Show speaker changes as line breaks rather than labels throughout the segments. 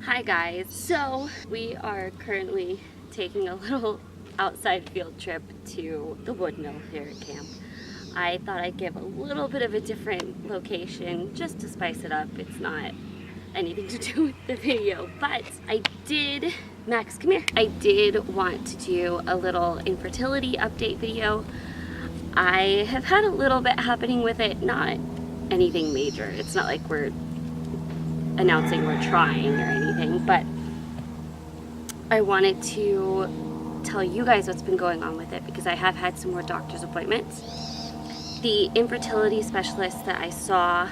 Hi guys, so we are currently taking a little outside field trip to the wood mill here at camp. I thought I'd give a little bit of a different location just to spice it up. It's not anything to do with the video, but Max, come here. I did want to do a little infertility update video. I have had a little bit happening with it, not anything major. It's not like we're announcing we're trying or anything, but I wanted to tell you guys what's been going on with it because I have had some more doctor's appointments. The infertility specialist that I saw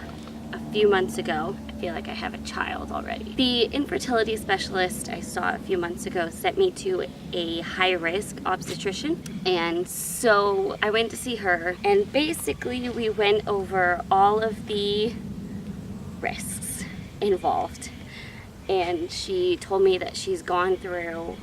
a few months ago, I feel like I have a child already. The infertility specialist I saw a few months ago sent me to a high-risk obstetrician, and so I went to see her, and basically we went over all of the risks involved, and she told me that she's gone through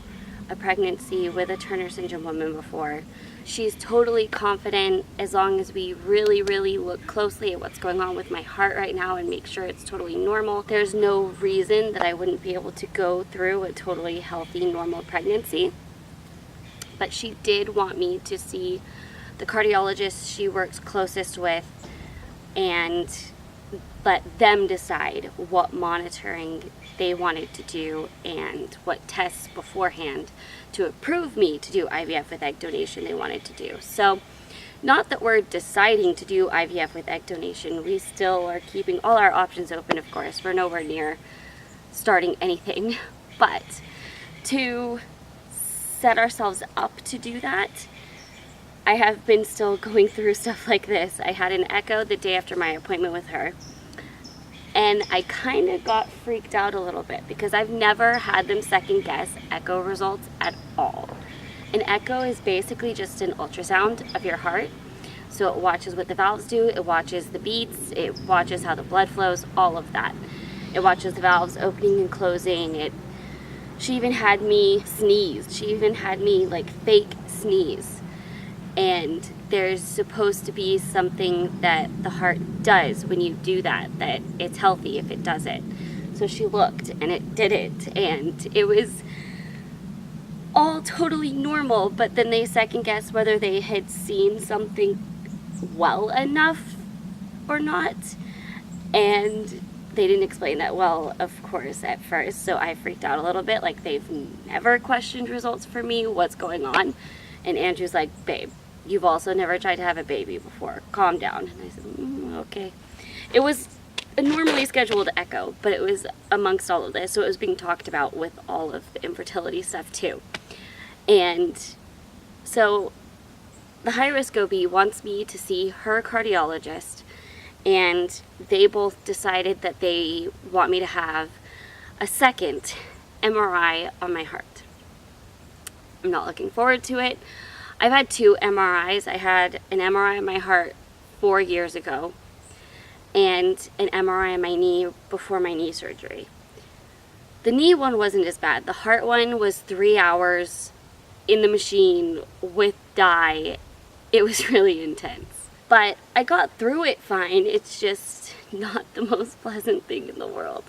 a pregnancy with a Turner syndrome woman before. She's totally confident as long as we really look closely at what's going on with my heart right now and make sure it's totally normal. There's no reason that I wouldn't be able to go through a totally healthy, normal pregnancy. But she did want me to see the cardiologist she works closest with and let them decide what monitoring they wanted to do and what tests beforehand to approve me to do IVF with egg donation they wanted to do. So not that we're deciding to do IVF with egg donation, we still are keeping all our options open, of course. We're nowhere near starting anything, but to set ourselves up to do that, I have been still going through stuff like this. I had an echo the day after my appointment with her, and I kind of got freaked out a little bit because I've never had them second guess echo results at all. An echo is basically just an ultrasound of your heart. So it watches what the valves do, it watches the beats, it watches how the blood flows, all of that. It watches the valves opening and closing. She even had me sneeze. She even had me like fake sneeze. And there's supposed to be something that the heart does when you do that it's healthy if it does it. So she looked and it did it, and it was all totally normal, but then they second guessed whether they had seen something well enough or not, and they didn't explain that well, of course, at first, so I freaked out a little bit, like they've never questioned results for me, what's going on? And Andrew's like, babe, you've also never tried to have a baby before. Calm down. And I said, okay. It was a normally scheduled echo, but it was amongst all of this, so it was being talked about with all of the infertility stuff too. And so the high-risk OB wants me to see her cardiologist, and they both decided that they want me to have a second MRI on my heart. I'm not looking forward to it. I've had 2 MRIs. I had an MRI on my heart 4 years ago and an MRI on my knee before my knee surgery. The knee one wasn't as bad. The heart one was 3 hours in the machine with dye. It was really intense. But I got through it fine. It's just not the most pleasant thing in the world.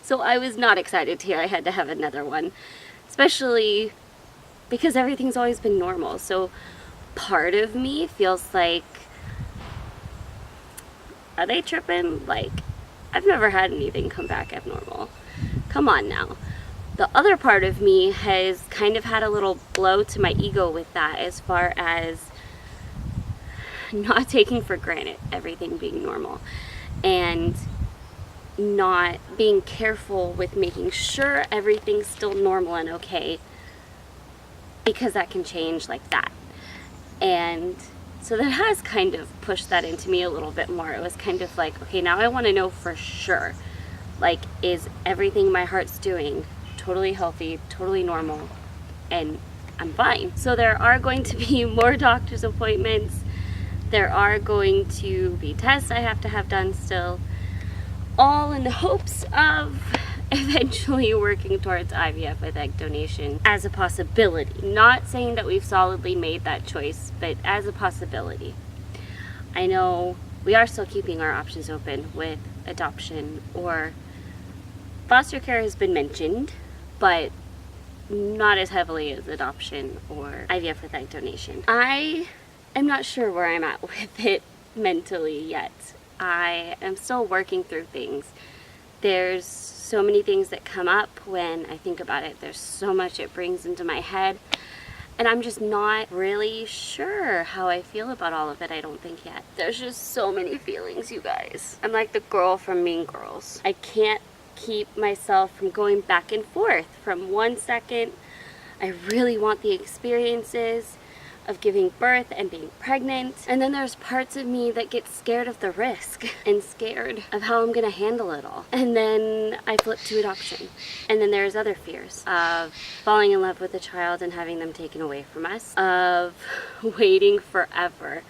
So I was not excited to hear I had to have another one, especially because everything's always been normal. So part of me feels like, are they tripping? Like, I've never had anything come back abnormal. Come on now. The other part of me has kind of had a little blow to my ego with that, as far as not taking for granted everything being normal and not being careful with making sure everything's still normal and okay, because that can change like that. And so that has kind of pushed that into me a little bit more. It was kind of like, okay, now I want to know for sure, like, is everything my heart's doing totally healthy, totally normal, and I'm fine. So there are going to be more doctor's appointments. There are going to be tests I have to have done still, all in the hopes of eventually working towards IVF with egg donation as a possibility. Not saying that we've solidly made that choice, but as a possibility. I know we are still keeping our options open with adoption or Foster care has been mentioned, but not as heavily as adoption or IVF with egg donation. I am not sure where I'm at with it mentally yet. I am still working through things. There's so many things that come up when I think about it. There's so much it brings into my head. And I'm just not really sure how I feel about all of it, I don't think yet. There's just so many feelings, you guys. I'm like the girl from Mean Girls. I can't keep myself from going back and forth. From one second, I really want the experiences of giving birth and being pregnant. And then there's parts of me that get scared of the risk and scared of how I'm gonna handle it all. And then I flip to adoption. And then there's other fears of falling in love with a child and having them taken away from us, of waiting forever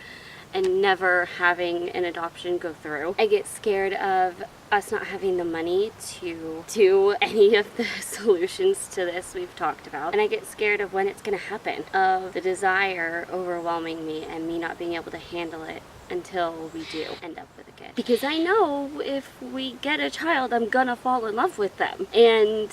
and never having an adoption go through. I get scared of us not having the money to do any of the solutions to this we've talked about. And I get scared of when it's gonna happen, of the desire overwhelming me and me not being able to handle it until we do end up with a kid. Because I know if we get a child, I'm gonna fall in love with them. And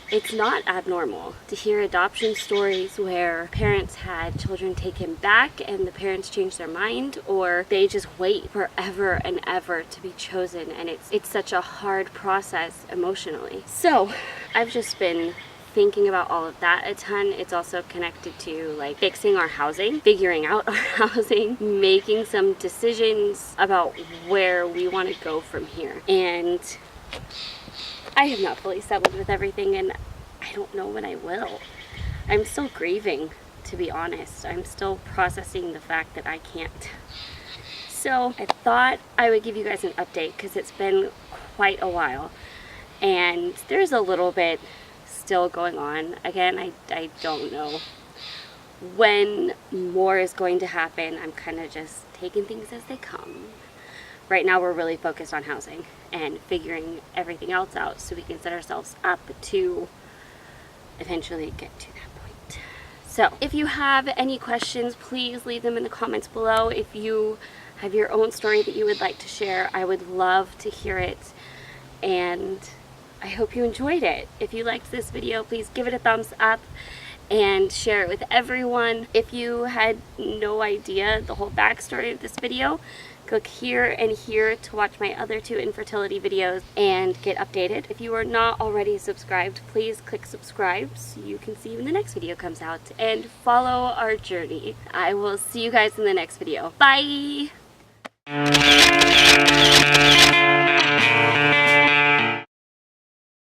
it's not abnormal to hear adoption stories where parents had children taken back and the parents change their mind, or they just wait forever and ever to be chosen, and it's such a hard process emotionally. So I've just been thinking about all of that a ton. It's also connected to like fixing our housing, figuring out our housing, making some decisions about where we want to go from here. And I have not fully settled with everything, and I don't know when I will. I'm still grieving, to be honest. I'm still processing the fact that I can't. So I thought I would give you guys an update because it's been quite a while, and there's a little bit still going on. Again, I don't know when more is going to happen. I'm kind of just taking things as they come. Right now we're really focused on housing and figuring everything else out so we can set ourselves up to eventually get to that point. So if you have any questions, please leave them in the comments below. If you have your own story that you would like to share, I would love to hear it, and I hope you enjoyed it. If you liked this video, please give it a thumbs up and share it with everyone. If you had no idea the whole backstory of this video, click here and here to watch my other 2 infertility videos and get updated. If you are not already subscribed, please click subscribe so you can see when the next video comes out and follow our journey. I will see you guys in the next video. Bye!